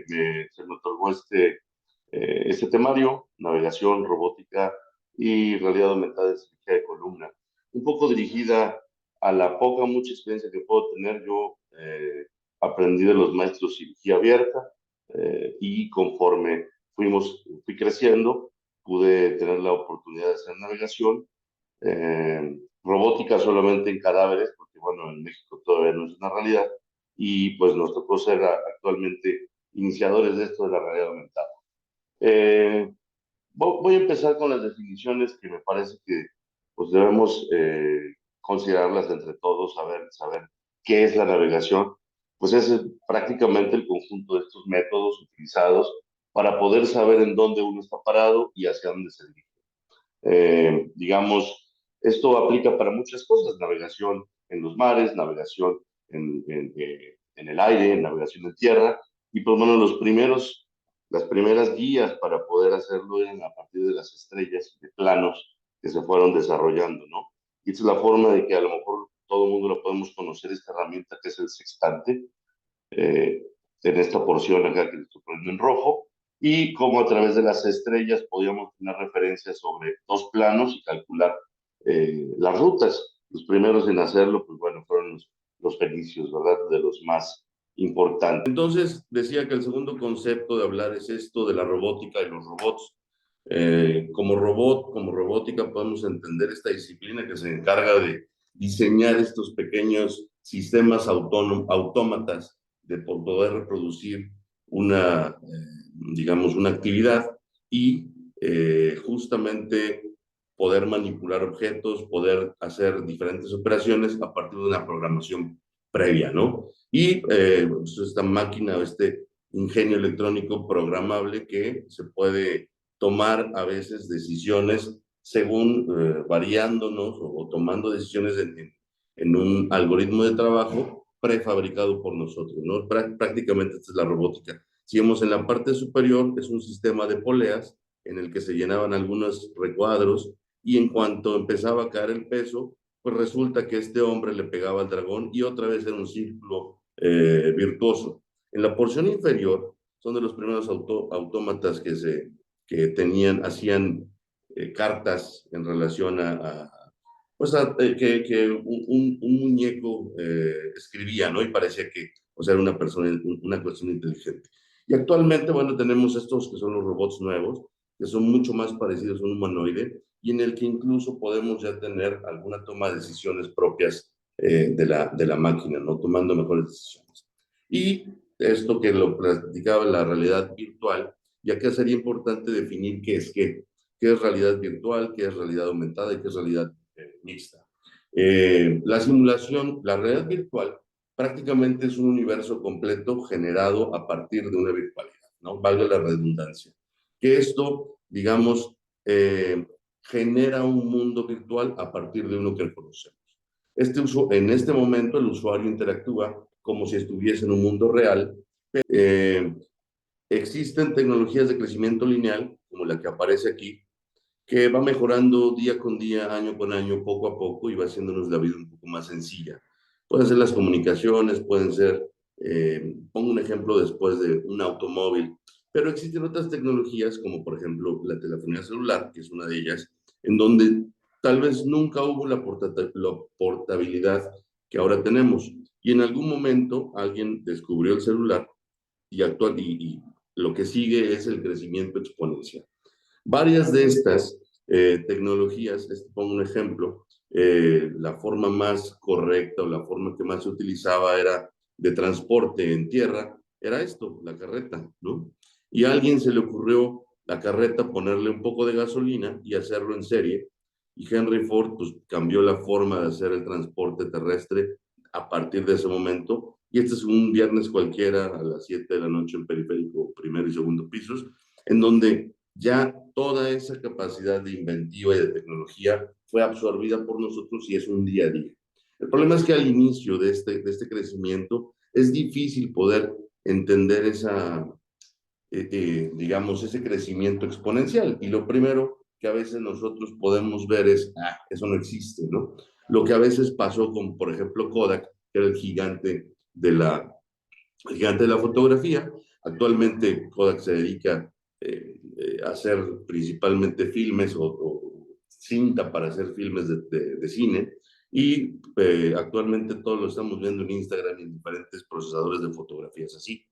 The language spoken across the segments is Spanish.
se me otorgó este temario, navegación, robótica y realidad aumentada en cirugía de columna. Un poco dirigida a la poca, mucha experiencia que puedo tener. Yo aprendí de los maestros cirugía abierta y conforme fui creciendo, pude tener la oportunidad de hacer navegación, robótica solamente en cadáveres, porque bueno, en México todavía no es una realidad, y pues nos tocó ser actualmente iniciadores de esto de la realidad aumentada. Eh, Voy a empezar con las definiciones que me parece que pues debemos considerarlas entre todos, saber qué es la navegación. Pues es prácticamente el conjunto de estos métodos utilizados para poder saber en dónde uno está parado y hacia dónde se dirige. Digamos, esto aplica para muchas cosas: navegación en los mares, navegación en el aire, navegación en tierra. Y pues bueno, las primeras guías para poder hacerlo eran a partir de las estrellas, de planos que se fueron desarrollando, ¿no? Y esta es la forma de que a lo mejor todo el mundo lo podemos conocer, esta herramienta que es el sextante, eh, en esta porción acá que estoy poniendo en rojo, y cómo a través de las estrellas podíamos tener referencias sobre dos planos y calcular las rutas. Los primeros en hacerlo, pues bueno, fueron los fenicios, ¿verdad? De los más importantes. Entonces, decía que el segundo concepto de hablar es esto de la robótica y los robots. Como robot, como robótica, podemos entender esta disciplina que se encarga de diseñar estos pequeños sistemas autómatas de poder reproducir digamos, una actividad y justamente poder manipular objetos, poder hacer diferentes operaciones a partir de una programación previa, ¿no? Y pues esta máquina o este ingenio electrónico programable que se puede tomar a veces decisiones según variándonos o tomando decisiones en un algoritmo de trabajo prefabricado por nosotros, ¿no? Prácticamente esta es la robótica. Si vemos en la parte superior, es un sistema de poleas en el que se llenaban algunos recuadros y en cuanto empezaba a caer el peso, pues resulta que este hombre le pegaba al dragón y otra vez era un círculo virtuoso. En la porción inferior son de los primeros autómatas hacían cartas en relación pues que un muñeco escribía, ¿no? Y parecía que, o sea, era una persona, una cuestión inteligente. Y actualmente, bueno, tenemos estos que son los robots nuevos, que son mucho más parecidos a un humanoide y en el que incluso podemos ya tener alguna toma de decisiones propias de la máquina, ¿no? Tomando mejores decisiones. Y esto que lo platicaba la realidad virtual, ya que sería importante definir qué es realidad virtual, qué es realidad aumentada y qué es realidad mixta. La simulación, la realidad virtual, prácticamente es un universo completo generado a partir de una virtualidad, ¿no? Valga la redundancia. Que esto, digamos, genera un mundo virtual a partir de uno que conocemos. En este momento el usuario interactúa como si estuviese en un mundo real. Eh, Existen tecnologías de crecimiento lineal, como la que aparece aquí, que va mejorando día con día, año con año, poco a poco, y va haciéndonos la vida un poco más sencilla. Pueden ser las comunicaciones, pueden ser, pongo un ejemplo después de un automóvil, pero existen otras tecnologías, como por ejemplo la telefonía celular, que es una de ellas, en donde tal vez nunca hubo la portabilidad que ahora tenemos. Y en algún momento alguien descubrió el celular y lo que sigue es el crecimiento exponencial. Varias de estas tecnologías, pongo un ejemplo, la forma más correcta o la forma que más se utilizaba era de transporte en tierra, era esto, la carreta, ¿no? Y a alguien se le ocurrió la carreta ponerle un poco de gasolina y hacerlo en serie, y Henry Ford pues cambió la forma de hacer el transporte terrestre a partir de ese momento, y este es un viernes cualquiera a las 7 de la noche en Periférico, primero y segundo pisos, en donde ya toda esa capacidad de inventiva y de tecnología fue absorbida por nosotros y es un día a día. El problema es que al inicio de este crecimiento es difícil poder entender digamos, ese crecimiento exponencial. Y lo primero que a veces nosotros podemos ver es, eso no existe, ¿no? Lo que a veces pasó con, por ejemplo, Kodak, que era el gigante de la fotografía, Actualmente Kodak se dedica a hacer principalmente filmes o cinta para hacer filmes de cine y actualmente todo lo estamos viendo en Instagram y en diferentes procesadores de fotografías así.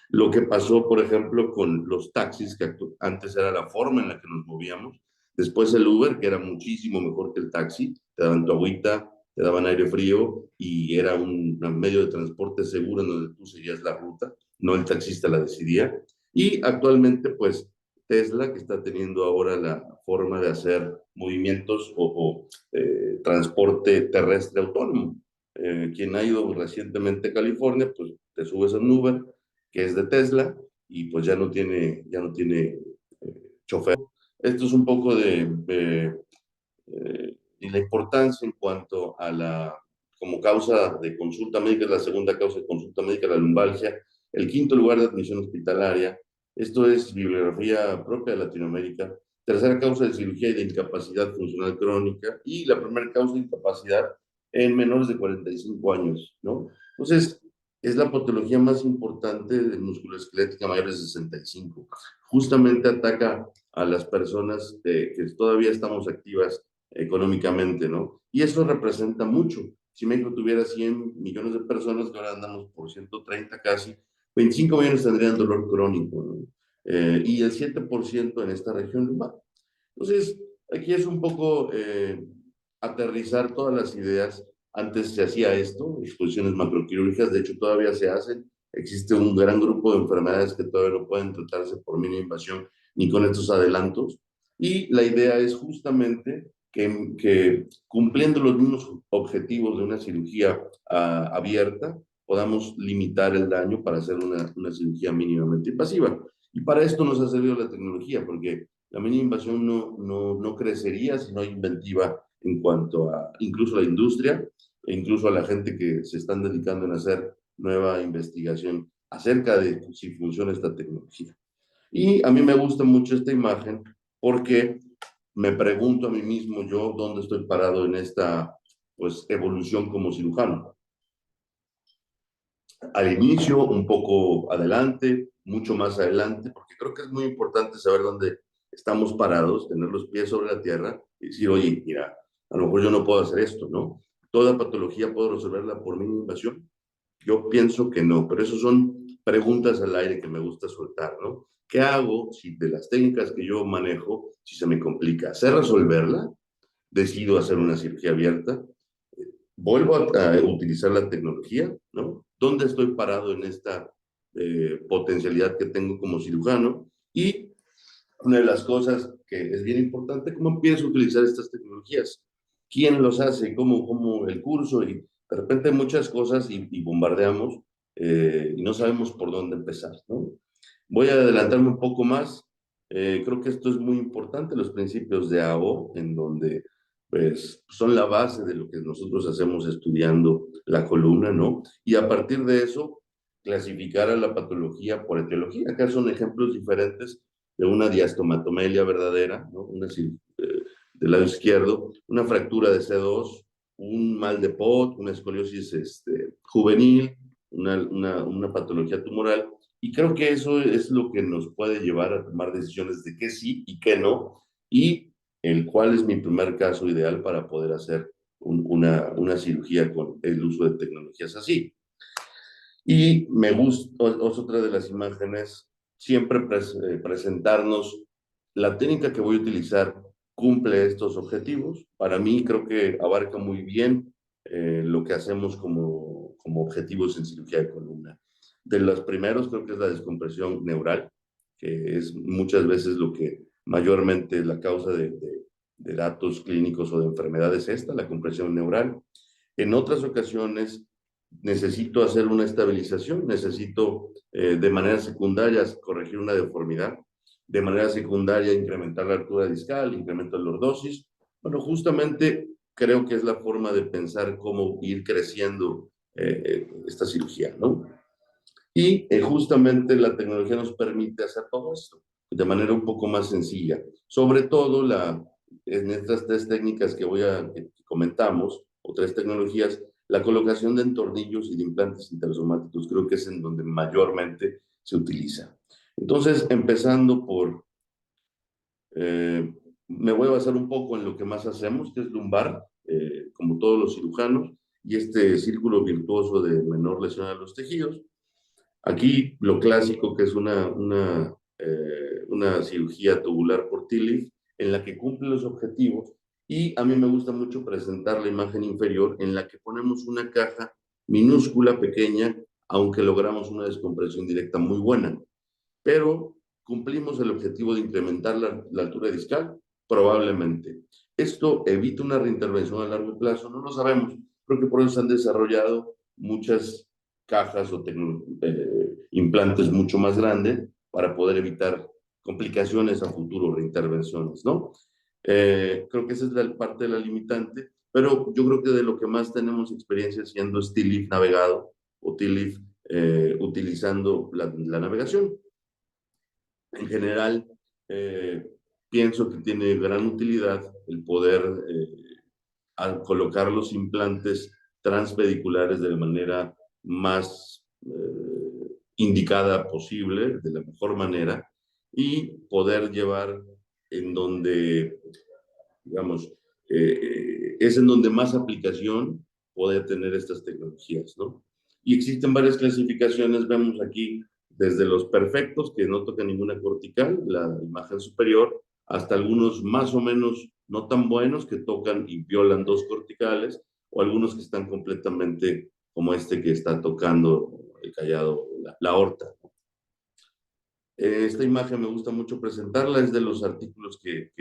Lo que pasó, por ejemplo, con los taxis, que antes era la forma en la que nos movíamos, después el Uber, que era muchísimo mejor que el taxi, te daban tu agüita, te daban aire frío y era un medio de transporte seguro en donde tú seguías la ruta, no el taxista la decidía. Y actualmente, pues, Tesla, que está teniendo ahora la forma de hacer movimientos o transporte terrestre autónomo. Quien ha ido recientemente a California, pues te subes a un Uber, que es de Tesla, y pues ya no tiene chofer. Esto es un poco y la importancia en cuanto a como causa de consulta médica, es la segunda causa de consulta médica, la lumbalgia, el quinto lugar de admisión hospitalaria, esto es bibliografía propia de Latinoamérica, tercera causa de cirugía y de incapacidad funcional crónica, y la primera causa de incapacidad en menores de 45 años, ¿no? Entonces, es la patología más importante de musculoesquelética mayores de 65. Justamente ataca a las personas que todavía estamos activas económicamente, ¿no? Y eso representa mucho. Si México tuviera 100 millones de personas, que ahora andamos por 130 casi, 25 millones tendrían dolor crónico, ¿no? Y el 7% en esta región lumbar. Entonces, aquí es un poco aterrizar todas las ideas. Antes se hacía esto, exposiciones macroquirúrgicas, de hecho todavía se hacen. Existe un gran grupo de enfermedades que todavía no pueden tratarse por mínima invasión ni con estos adelantos. Y la idea es justamente que cumpliendo los mismos objetivos de una cirugía abierta, podamos limitar el daño para hacer una cirugía mínimamente invasiva. Y para esto nos ha servido la tecnología, porque la mínima invasión no crecería si no hay inventiva en cuanto a incluso a la industria e incluso a la gente que se están dedicando en hacer nueva investigación acerca de si funciona esta tecnología. Y a mí me gusta mucho esta imagen porque me pregunto a mí mismo yo dónde estoy parado en esta pues evolución como cirujano. Al inicio, un poco adelante, mucho más adelante, porque creo que es muy importante saber dónde estamos parados, tener los pies sobre la tierra y decir, oye, mira, a lo mejor yo no puedo hacer esto, ¿no? Toda patología puedo resolverla por mínima invasión. Yo pienso que no, pero eso son preguntas al aire que me gusta soltar, ¿no? ¿Qué hago si de las técnicas que yo manejo, si se me complica? ¿Sé resolverla? Decido hacer una cirugía abierta, vuelvo a utilizar la tecnología, ¿no? ¿Dónde estoy parado en esta potencialidad que tengo como cirujano? Y una de las cosas que es bien importante, ¿cómo empiezo a utilizar estas tecnologías? ¿Quién los hace? ¿Cómo el curso? Y de repente hay muchas cosas y bombardeamos y no sabemos por dónde empezar, ¿no? Voy a adelantarme un poco más. Creo que esto es muy importante, los principios de AO, en donde pues son la base de lo que nosotros hacemos estudiando la columna, ¿no? Y a partir de eso, clasificar a la patología por etiología. Acá son ejemplos diferentes de una diastomatomelia verdadera, ¿no? Del lado izquierdo, una fractura de C2, un mal de Pott, una escoliosis juvenil, una patología tumoral. Y creo que eso es lo que nos puede llevar a tomar decisiones de qué sí y qué no, y el cuál es mi primer caso ideal para poder hacer una cirugía con el uso de tecnologías así. Y me gusta, es otra de las imágenes, siempre presentarnos la técnica que voy a utilizar cumple estos objetivos. Para mí creo que abarca muy bien lo que hacemos como objetivos en cirugía de columna. De los primeros creo que es la descompresión neural, que es muchas veces lo que mayormente la causa de datos clínicos o de enfermedades es esta, la compresión neural. En otras ocasiones necesito hacer una estabilización, necesito de manera secundaria corregir una deformidad, de manera secundaria incrementar la altura discal, incrementar la lordosis. Bueno, justamente creo que es la forma de pensar cómo ir creciendo esta cirugía, ¿no? Y justamente la tecnología nos permite hacer todo esto de manera un poco más sencilla. Sobre todo en estas tres técnicas que comentamos, o tres tecnologías, la colocación de entornillos y de implantes intersomáticos creo que es en donde mayormente se utiliza. Entonces, empezando por, me voy a basar un poco en lo que más hacemos, que es lumbar, como todos los cirujanos, y este círculo virtuoso de menor lesión a los tejidos. Aquí lo clásico, que es una cirugía tubular por TILIF, en la que cumple los objetivos, y a mí me gusta mucho presentar la imagen inferior, en la que ponemos una caja minúscula, pequeña, aunque logramos una descompresión directa muy buena. Pero cumplimos el objetivo de incrementar la altura discal, probablemente. Esto evita una reintervención a largo plazo, no lo sabemos. Creo que por eso se han desarrollado muchas cajas o implantes mucho más grandes para poder evitar complicaciones a futuro, reintervenciones, ¿no? Creo que esa es la parte de la limitante, pero yo creo que de lo que más tenemos experiencia haciendo es TILIF navegado o TILIF utilizando la navegación. En general, eh, pienso que tiene gran utilidad el poder al colocar los implantes transpediculares de la manera más indicada posible, de la mejor manera, y poder llevar en donde, digamos, es en donde más aplicación puede tener estas tecnologías, ¿no? Y existen varias clasificaciones, vemos aquí desde los perfectos, que no tocan ninguna cortical, la imagen superior, hasta algunos más o menos no tan buenos que tocan y violan dos corticales, o algunos que están completamente como este que está tocando el callado, la aorta. Esta imagen me gusta mucho presentarla, es de los artículos que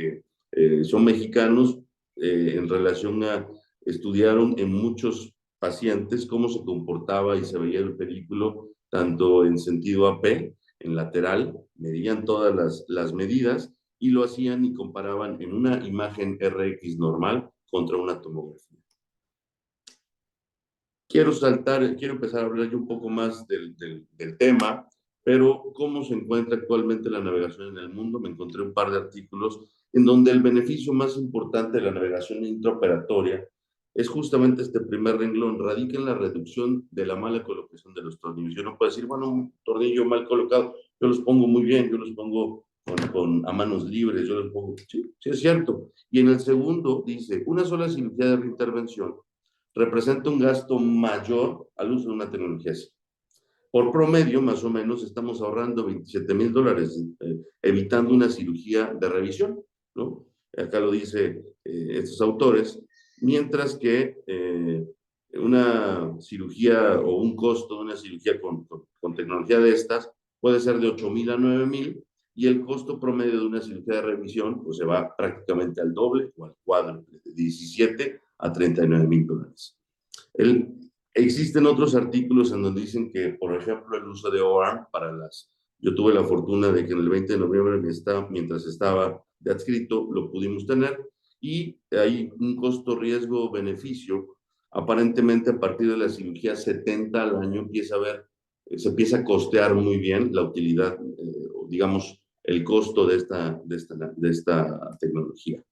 son mexicanos en relación a, estudiaron en muchos pacientes cómo se comportaba y se veía el pedículo, tanto en sentido AP, en lateral, medían todas las medidas y lo hacían y comparaban en una imagen RX normal contra una tomografía. Quiero empezar a hablar yo un poco más del tema, pero cómo se encuentra actualmente la navegación en el mundo. Me encontré un par de artículos en donde el beneficio más importante de la navegación intraoperatoria es justamente este primer renglón, radica en la reducción de la mala colocación de los tornillos. Yo no puedo decir, bueno, un tornillo mal colocado, yo los pongo muy bien, yo los pongo a manos libres, yo los pongo, sí, sí es cierto. Y en el segundo dice, una sola cirugía de reintervención representa un gasto mayor al uso de una tecnología así. Por promedio, más o menos, estamos ahorrando $27,000, evitando una cirugía de revisión, ¿no? Acá lo dice estos autores, mientras que una cirugía o un costo de una cirugía con tecnología de estas puede ser de 8,000 a 9,000 y el costo promedio de una cirugía de revisión pues se va prácticamente al doble o al cuádruple, de 17 a $39,000. El, Existen otros artículos en donde dicen que, por ejemplo, el uso de OARM para las... Yo tuve la fortuna de que en el 20 de noviembre, mientras estaba de adscrito, lo pudimos tener y hay un costo-riesgo-beneficio. Aparentemente, a partir de la cirugía 70 al año se empieza a costear muy bien la utilidad, digamos, el costo de esta tecnología.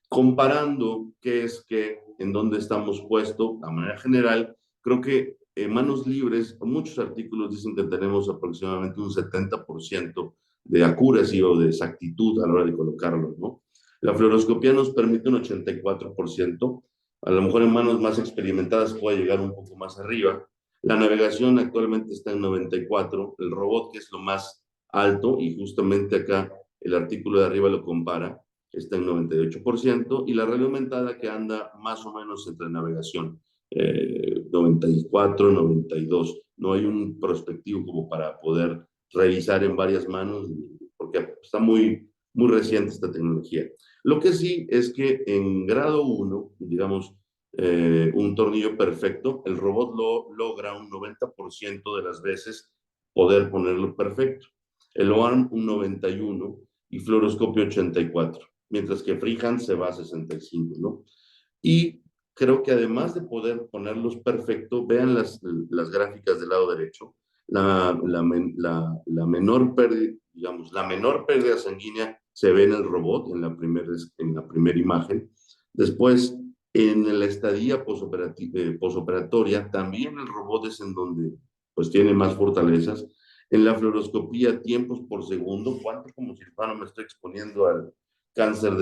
Comparando qué es que, en dónde estamos puestos, a manera general, creo que en manos libres, muchos artículos dicen que tenemos aproximadamente un 70% de accuracy o de exactitud a la hora de colocarlo, ¿no? La fluoroscopía nos permite un 84%, a lo mejor en manos más experimentadas puede llegar un poco más arriba. La navegación actualmente está en 94%, el robot que es lo más alto, y justamente acá el artículo de arriba lo compara, está en 98%, y la realidad aumentada que anda más o menos entre navegación, 94, 92. No hay un prospectivo como para poder revisar en varias manos, porque está muy reciente esta tecnología. Lo que sí es que en grado 1, digamos, un tornillo perfecto, el robot logra un 90% de las veces poder ponerlo perfecto. El OARM un 91 y fluoroscopio 84, mientras que freehand se va a 65, ¿no? Y creo que además de poder ponerlos perfecto, vean las gráficas del lado derecho, la menor pérdida, digamos, la menor pérdida sanguínea se ve en el robot, en la primera imagen. Después, en la estadía posoperatoria, también el robot es en donde pues tiene más fortalezas. En la fluoroscopía, tiempos por segundo, ¿cuánto como cirujano me estoy exponiendo al cáncer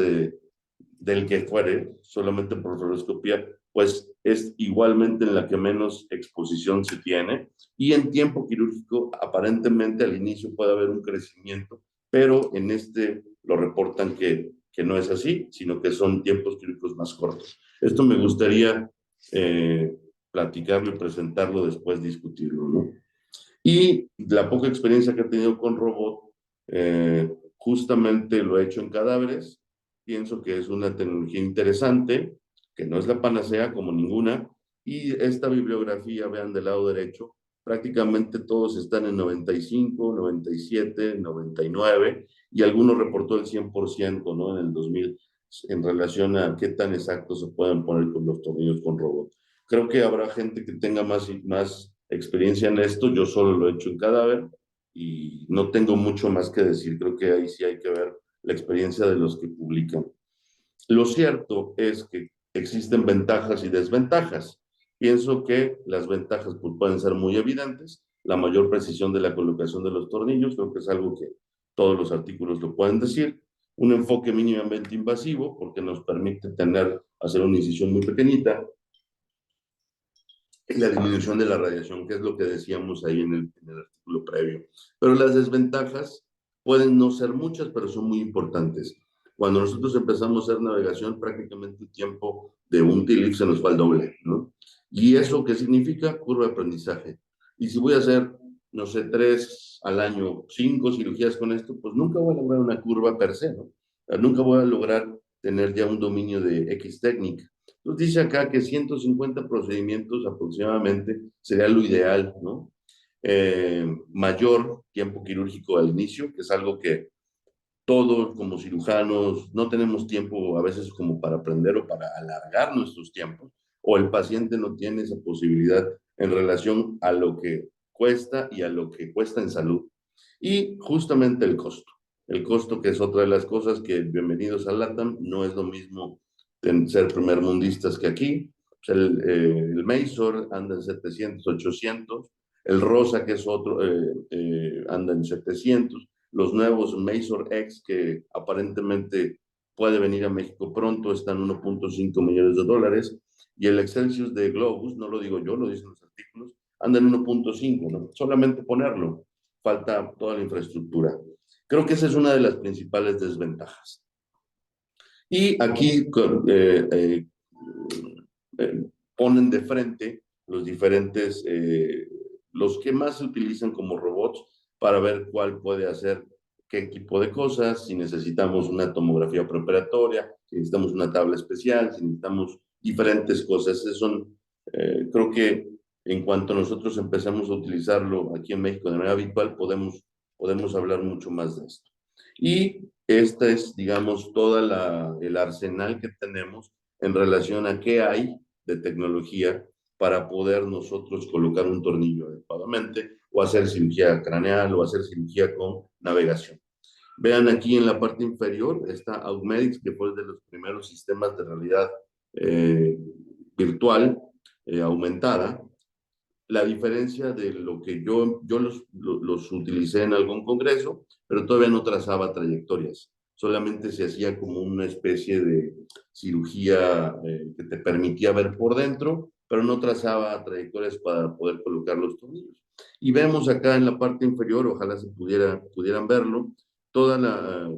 del que fuere, solamente por fluoroscopía? Pues es igualmente en la que menos exposición se tiene. Y en tiempo quirúrgico, aparentemente al inicio puede haber un crecimiento, pero en este lo reportan que no es así, sino que son tiempos quirúrgicos más cortos. Esto me gustaría platicarlo y presentarlo, después discutirlo, ¿no? Y la poca experiencia que he tenido con robot, justamente lo he hecho en cadáveres. Pienso que es una tecnología interesante, que no es la panacea como ninguna. Y esta bibliografía, vean del lado derecho, prácticamente todos están en 95, 97, 99, y algunos reportó el 100%, ¿no? En el 2000, en relación a qué tan exactos se pueden poner con los tornillos con robot. Creo que habrá gente que tenga más experiencia en esto. Yo solo lo he hecho en cadáver y no tengo mucho más que decir. Creo que ahí sí hay que ver la experiencia de los que publican. Lo cierto es que existen ventajas y desventajas. Pienso que las ventajas pues, pueden ser muy evidentes. La mayor precisión de la colocación de los tornillos, creo que es algo que todos los artículos lo pueden decir. Un enfoque mínimamente invasivo, porque nos permite hacer una incisión muy pequeñita, y la disminución de la radiación, que es lo que decíamos ahí en el artículo previo. Pero las desventajas pueden no ser muchas, pero son muy importantes. Cuando nosotros empezamos a hacer navegación, prácticamente el tiempo de un TLIF se nos va al doble, ¿no? ¿Y eso qué significa? Curva de aprendizaje. Y si voy a hacer, no sé, 3 al año, 5 cirugías con esto, pues nunca voy a lograr una curva per se, ¿no? Nunca voy a lograr tener ya un dominio de X técnica. Nos dice acá que 150 procedimientos aproximadamente sería lo ideal, ¿no? Mayor tiempo quirúrgico al inicio, que es algo que todos como cirujanos no tenemos tiempo a veces como para aprender o para alargar nuestros tiempos, o el paciente no tiene esa posibilidad en relación a lo que cuesta y a lo que cuesta en salud. Y justamente el costo. El costo, que es otra de las cosas que, bienvenidos a LATAM, no es lo mismo ser primermundistas que aquí. Pues el Mazor anda en 700, 800. El Rosa, que es otro, anda en 700. Los nuevos Mazor X, que aparentemente puede venir a México pronto, están 1.5 millones de dólares. Y el Excelsius de Globus, no lo digo yo, lo dicen los artículos, anda en 1.5, ¿no? Solamente ponerlo, falta toda la infraestructura. Creo que esa es una de las principales desventajas. Y aquí eh, ponen de frente los diferentes, los que más se utilizan como robots, para ver cuál puede hacer qué tipo de cosas, si necesitamos una tomografía preoperatoria, si necesitamos una tabla especial, si necesitamos diferentes cosas. Son, creo que en cuanto nosotros empezamos a utilizarlo aquí en México de manera habitual, podemos hablar mucho más de esto. Y este es, digamos, todo el arsenal que tenemos en relación a qué hay de tecnología para poder nosotros colocar un tornillo adecuadamente, o hacer cirugía craneal, o hacer cirugía con navegación. Vean aquí en la parte inferior está Augmedix, que fue de los primeros sistemas de realidad eh, virtual aumentada. La diferencia de lo que yo los utilicé en algún congreso, pero todavía no trazaba trayectorias. Solamente se hacía como una especie de cirugía que te permitía ver por dentro, pero no trazaba trayectorias para poder colocar los tornillos. Y vemos acá en la parte inferior, ojalá pudieran verlo, todos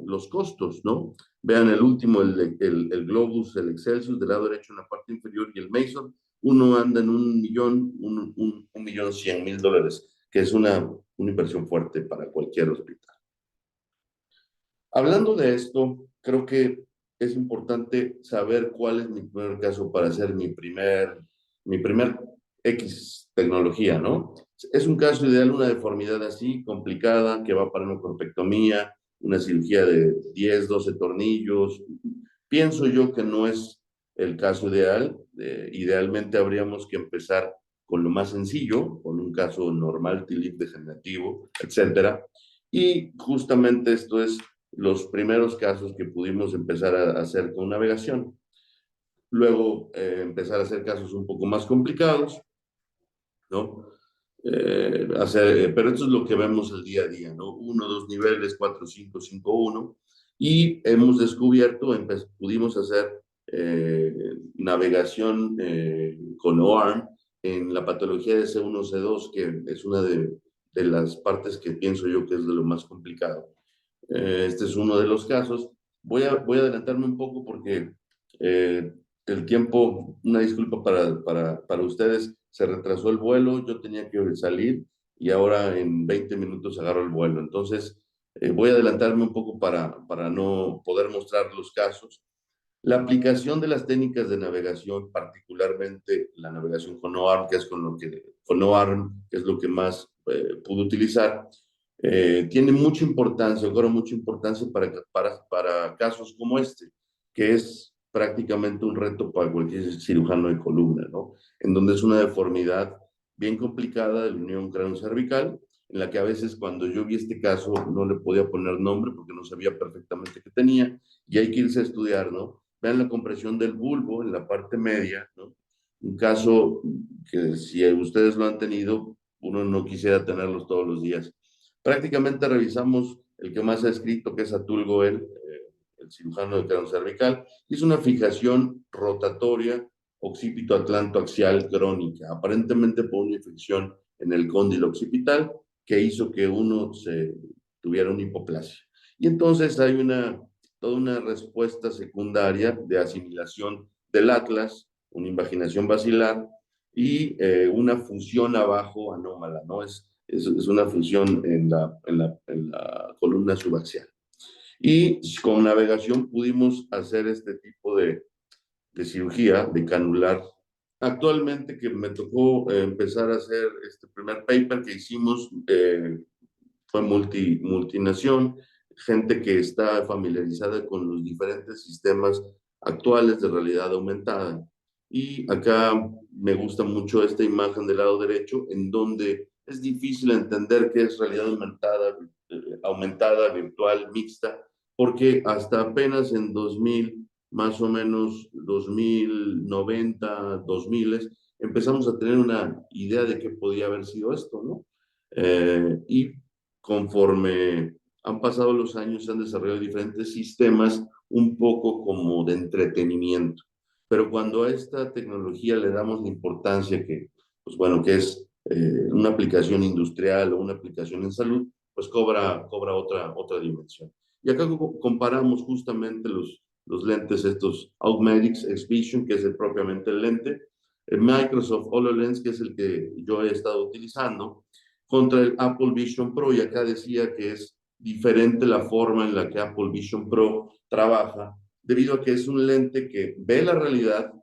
los costos, ¿no? Vean el último, el Globus, el Excelsius, del lado derecho en la parte inferior, y el Mason, uno anda en 1.100.000 dólares, que es una inversión fuerte para cualquier hospital. Hablando de esto, creo que es importante saber cuál es mi primer caso para hacer mi primer X tecnología, ¿no? Es un caso ideal, una deformidad así, complicada, que va para una corpectomía, una cirugía de 10, 12 tornillos. Pienso yo que no es el caso ideal. Idealmente habríamos que empezar con lo más sencillo, con un caso normal, TLIP degenerativo, etcétera. Y justamente esto es los primeros casos que pudimos empezar a hacer con navegación. Luego empezar a hacer casos un poco más complicados, ¿no? pero esto es lo que vemos el día a día, ¿no? Uno, dos niveles, 4, 5, 5, 1. Y hemos descubierto, pudimos hacer navegación con OARM en la patología de C1, C2, que es una de las partes que pienso yo que es de lo más complicado. Este es uno de los casos. Voy a adelantarme un poco porque el tiempo, una disculpa para ustedes, se retrasó el vuelo, yo tenía que salir y ahora en 20 minutos agarro el vuelo. Entonces, voy a adelantarme un poco para no poder mostrar los casos. La aplicación de las técnicas de navegación, particularmente la navegación con OARM, que es con OARM, que es lo que más pude utilizar, tiene mucha importancia, cobra mucha importancia para casos como este, que es prácticamente un reto para cualquier cirujano de columna, ¿no? En donde es una deformidad bien complicada de la unión cráneo-cervical, en la que a veces cuando yo vi este caso no le podía poner nombre porque no sabía perfectamente qué tenía, y hay que irse a estudiar, ¿no? Vean la compresión del bulbo en la parte media, ¿no? Un caso que si ustedes lo han tenido, uno no quisiera tenerlos todos los días. Prácticamente revisamos el que más ha escrito, que es Atul Goel, el cirujano de cráneo cervical, y es una fijación rotatoria occipito-atlantoaxial crónica, aparentemente por una infección en el cóndilo occipital que hizo que uno tuviera una hipoplasia. Y entonces hay toda una respuesta secundaria de asimilación del atlas, una invaginación basilar y una fusión abajo anómala, ¿no? Es una fusión en la columna subaxial. Y con navegación pudimos hacer este tipo de cirugía, de canular. Actualmente que me tocó empezar a hacer este primer paper que hicimos, fue multinación, gente que está familiarizada con los diferentes sistemas actuales de realidad aumentada. Y acá me gusta mucho esta imagen del lado derecho, en donde es difícil entender qué es realidad aumentada, virtual, mixta, porque hasta apenas en 2000, más o menos 2090, 2000, empezamos a tener una idea de qué podía haber sido esto, ¿no? Y conforme han pasado los años, se han desarrollado diferentes sistemas un poco como de entretenimiento. Pero cuando a esta tecnología le damos la importancia que, pues bueno, que es una aplicación industrial o una aplicación en salud, pues cobra otra dimensión. Y acá comparamos justamente los lentes estos Augmedix X-Vision, que es propiamente el lente, el Microsoft HoloLens, que es el que yo he estado utilizando, contra el Apple Vision Pro, y acá decía que es diferente la forma en la que Apple Vision Pro trabaja, debido a que es un lente que ve la realidad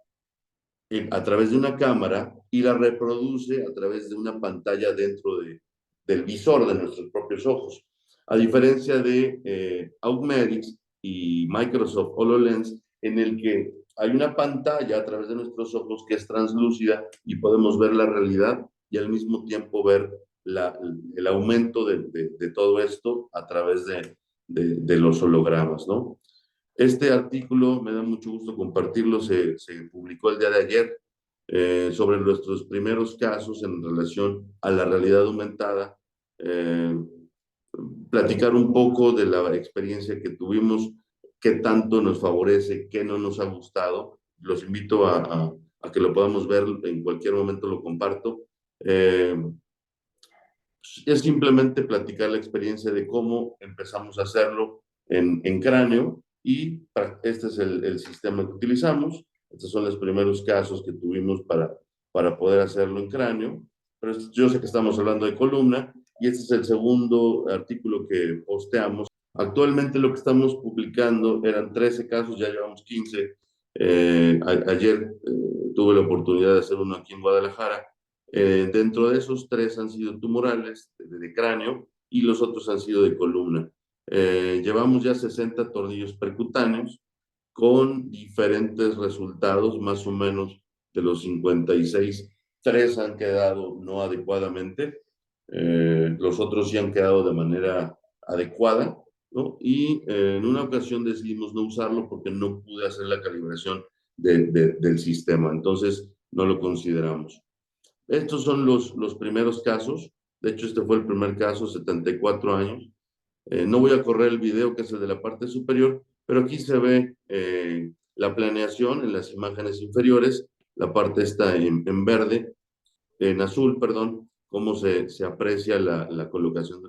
a través de una cámara y la reproduce a través de una pantalla del visor de nuestros propios ojos. A diferencia de Augmedix y Microsoft HoloLens, en el que hay una pantalla a través de nuestros ojos que es translúcida y podemos ver la realidad y al mismo tiempo ver el aumento de todo esto a través de los hologramas, ¿no? Este artículo, me da mucho gusto compartirlo, se publicó el día de ayer sobre nuestros primeros casos en relación a la realidad aumentada, eh, platicar un poco de la experiencia que tuvimos, qué tanto nos favorece, qué no nos ha gustado. Los invito a que lo podamos ver, en cualquier momento lo comparto. Es simplemente platicar la experiencia de cómo empezamos a hacerlo en cráneo y este es el sistema que utilizamos. Estos son los primeros casos que tuvimos para poder hacerlo en cráneo, pero yo sé que estamos hablando de columna y este es el segundo artículo que posteamos. Actualmente lo que estamos publicando eran 13 casos, ya llevamos 15. Ayer tuve la oportunidad de hacer uno aquí en Guadalajara. Dentro de esos, 3 han sido tumorales de cráneo y los otros han sido de columna. Llevamos ya 60 tornillos percutáneos con diferentes resultados, más o menos de los 56, 3 han quedado no adecuadamente, los otros sí han quedado de manera adecuada, ¿no? Y en una ocasión decidimos no usarlo porque no pude hacer la calibración del sistema, entonces no lo consideramos. Estos son los primeros casos. De hecho, este fue el primer caso, 74 años. No voy a correr el video, que es el de la parte superior, pero aquí se ve la planeación en las imágenes inferiores. La parte está en verde, en azul, perdón, cómo se aprecia la colocación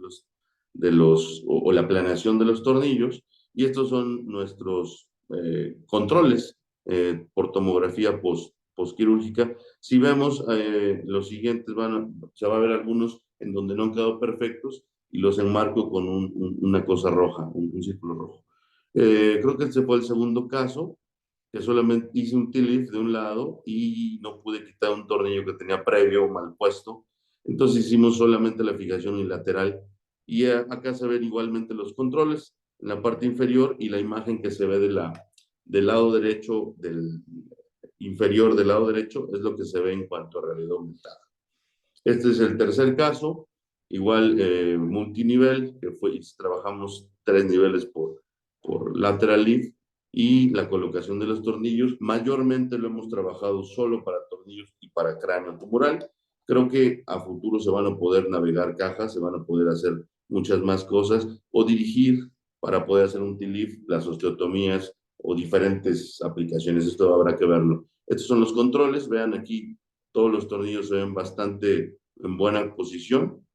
o la planeación de los tornillos. Y estos son nuestros controles por tomografía postquirúrgica. Si vemos los siguientes, se va a ver algunos en donde no han quedado perfectos y los enmarco con una cosa roja, un círculo rojo. Creo que este fue el segundo caso, que solamente hice un T-lift de un lado y no pude quitar un tornillo que tenía previo mal puesto. Entonces hicimos solamente la fijación unilateral y acá se ven igualmente los controles en la parte inferior y la imagen que se ve del lado derecho, del inferior del lado derecho, es lo que se ve en cuanto a realidad aumentada. Este es el tercer caso, igual multinivel, que trabajamos 3 niveles por lateral lift y la colocación de los tornillos. Mayormente lo hemos trabajado solo para tornillos y para cráneo tumoral. Creo que a futuro se van a poder navegar cajas, se van a poder hacer muchas más cosas o dirigir para poder hacer un T-lift, las osteotomías o diferentes aplicaciones. Esto habrá que verlo. Estos son los controles. Vean aquí, todos los tornillos se ven bastante en buena posición,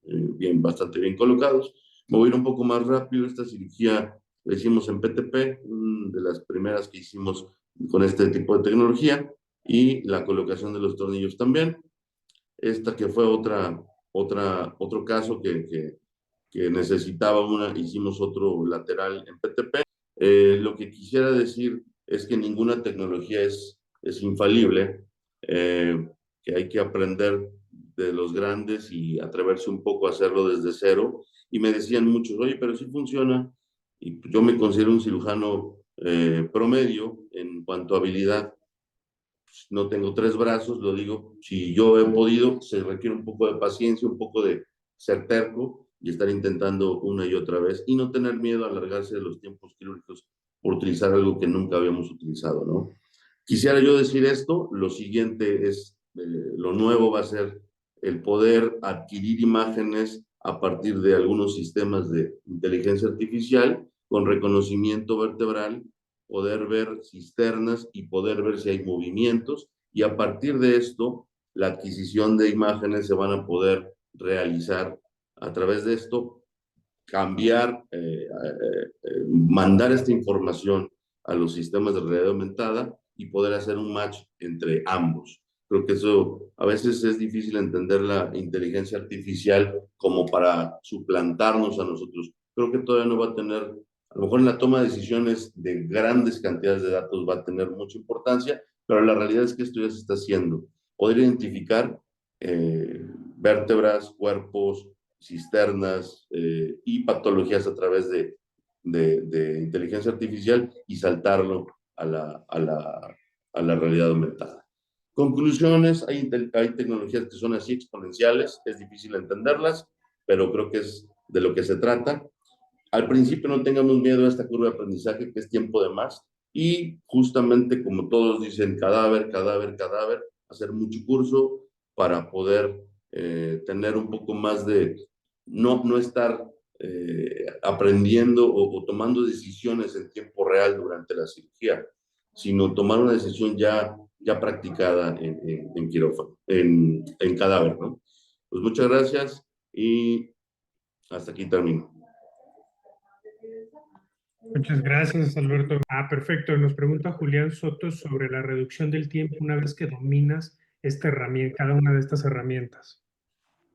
bastante bien colocados. Me voy a ir un poco más rápido. Esta cirugía la hicimos en PTP, de las primeras que hicimos con este tipo de tecnología, y la colocación de los tornillos también. Esta que fue otro caso que necesitaba hicimos otro lateral en PTP. Lo que quisiera decir es que ninguna tecnología es infalible, que hay que aprender de los grandes y atreverse un poco a hacerlo desde cero. Y me decían muchos, oye, pero sí funciona. Y yo me considero un cirujano promedio en cuanto a habilidad. No tengo 3 brazos, lo digo, si yo he podido, se requiere un poco de paciencia, un poco de ser terco y estar intentando una y otra vez y no tener miedo a alargarse de los tiempos quirúrgicos por utilizar algo que nunca habíamos utilizado, ¿no? Quisiera yo decir esto, lo siguiente es, lo nuevo va a ser el poder adquirir imágenes a partir de algunos sistemas de inteligencia artificial con reconocimiento vertebral, poder ver cisternas y poder ver si hay movimientos, y a partir de esto la adquisición de imágenes se van a poder realizar a través de esto, cambiar, mandar esta información a los sistemas de realidad aumentada y poder hacer un match entre ambos. Creo que eso a veces es difícil entender la inteligencia artificial como para suplantarnos a nosotros. Creo que todavía no va a tener, a lo mejor en la toma de decisiones de grandes cantidades de datos va a tener mucha importancia, pero la realidad es que esto ya se está haciendo. Poder identificar vértebras, cuerpos, cisternas y patologías a través de inteligencia artificial y saltarlo a la realidad aumentada. Conclusiones, hay tecnologías que son así exponenciales, es difícil entenderlas, pero creo que es de lo que se trata. Al principio no tengamos miedo a esta curva de aprendizaje, que es tiempo de más, y justamente como todos dicen, cadáver, cadáver, cadáver, hacer mucho curso para poder tener un poco más de, no estar aprendiendo o tomando decisiones en tiempo real durante la cirugía, sino tomar una decisión ya practicada en quirófano, en cadáver, ¿no? Pues muchas gracias y hasta aquí termino. Muchas gracias, Alberto. Perfecto. Nos pregunta Julián Soto sobre la reducción del tiempo una vez que dominas esta herramienta, cada una de estas herramientas.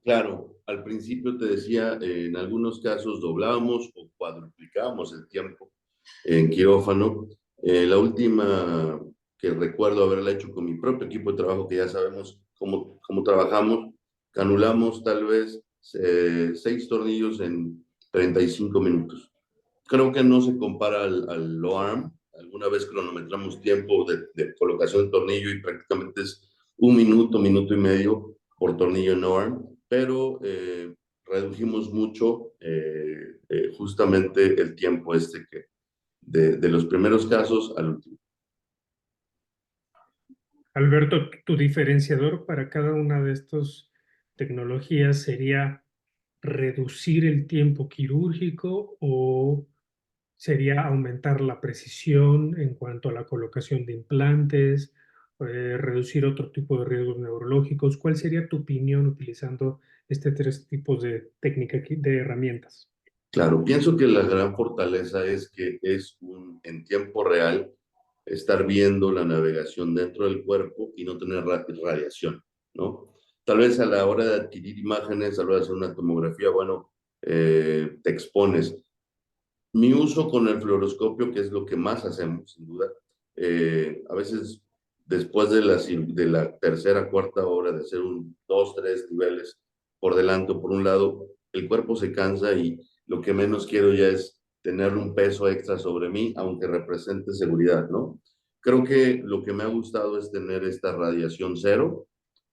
Claro, al principio te decía, en algunos casos doblábamos o cuadruplicábamos el tiempo en quirófano. La última que recuerdo haberla hecho con mi propio equipo de trabajo, que ya sabemos cómo trabajamos, canulamos tal vez 6 tornillos en 35 minutos. Creo que no se compara al low arm. Alguna vez cronometramos tiempo de colocación de tornillo y prácticamente es 1 minuto, minuto y medio por tornillo en low arm, pero redujimos mucho justamente el tiempo de los primeros casos al último. Alberto, tu diferenciador para cada una de estas tecnologías sería reducir el tiempo quirúrgico o sería aumentar la precisión en cuanto a la colocación de implantes, reducir otro tipo de riesgos neurológicos. ¿Cuál sería tu opinión utilizando este tres tipos de técnica de herramientas? Claro, pienso que la gran fortaleza es que es en tiempo real estar viendo la navegación dentro del cuerpo y no tener radiación, ¿no? Tal vez a la hora de adquirir imágenes, a la hora de hacer una tomografía, bueno, te expones. Mi uso con el fluoroscopio, que es lo que más hacemos, sin duda, a veces después de la tercera, cuarta hora de hacer dos, tres niveles por delante o por un lado, el cuerpo se cansa y lo que menos quiero ya es tener un peso extra sobre mí, aunque represente seguridad, ¿no? Creo que lo que me ha gustado es tener esta radiación cero.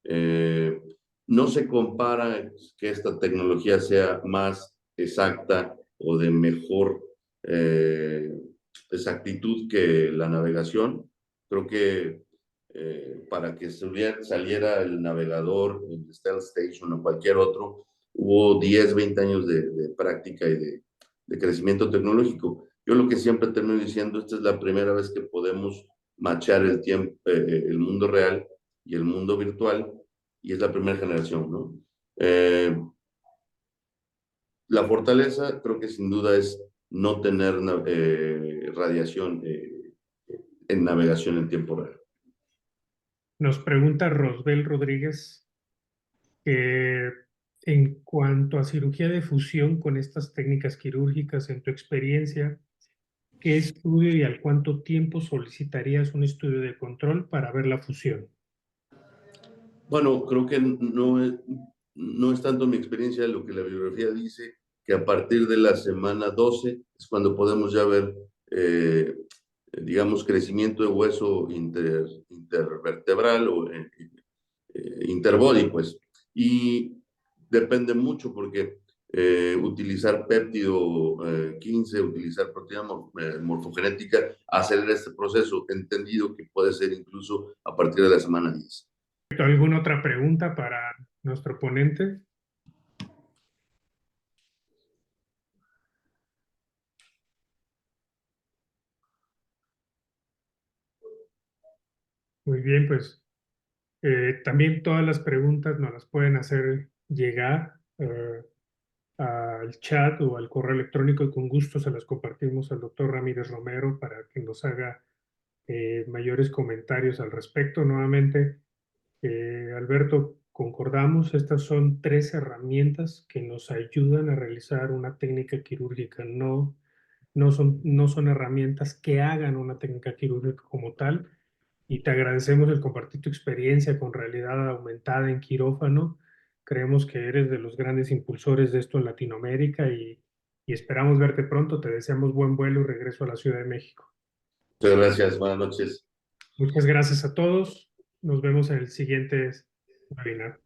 Eh, no se compara que esta tecnología sea más exacta o de mejor eh, exactitud que la navegación. Creo que para que saliera el navegador, el Stealth Station o cualquier otro, hubo 10, 20 años de práctica y de crecimiento tecnológico. Yo lo que siempre termino diciendo, esta es la primera vez que podemos machear el tiempo, el mundo real y el mundo virtual, y es la primera generación, ¿no? La fortaleza creo que sin duda es no tener radiación en navegación en tiempo real. Nos pregunta Rosbel Rodríguez que en cuanto a cirugía de fusión con estas técnicas quirúrgicas, en tu experiencia, ¿qué estudio y al cuánto tiempo solicitarías un estudio de control para ver la fusión? Bueno, creo que no es tanto mi experiencia lo que la bibliografía dice, que a partir de la semana 12 es cuando podemos ya ver, digamos, crecimiento de hueso intervertebral o interbody, pues. Y depende mucho porque utilizar péptido 15, utilizar proteína morfogenética, acelera este proceso, entendido que puede ser incluso a partir de la semana 10. ¿Alguna otra pregunta para nuestro ponente? Muy bien, pues también todas las preguntas nos las pueden hacer llegar al chat o al correo electrónico y con gusto se las compartimos al doctor Ramírez Romero para que nos haga mayores comentarios al respecto. Nuevamente, Alberto, concordamos, estas son tres herramientas que nos ayudan a realizar una técnica quirúrgica. No son herramientas que hagan una técnica quirúrgica como tal. Y te agradecemos el compartir tu experiencia con realidad aumentada en quirófano. Creemos que eres de los grandes impulsores de esto en Latinoamérica y esperamos verte pronto. Te deseamos buen vuelo y regreso a la Ciudad de México. Muchas gracias, buenas noches. Muchas gracias a todos. Nos vemos en el siguiente webinar.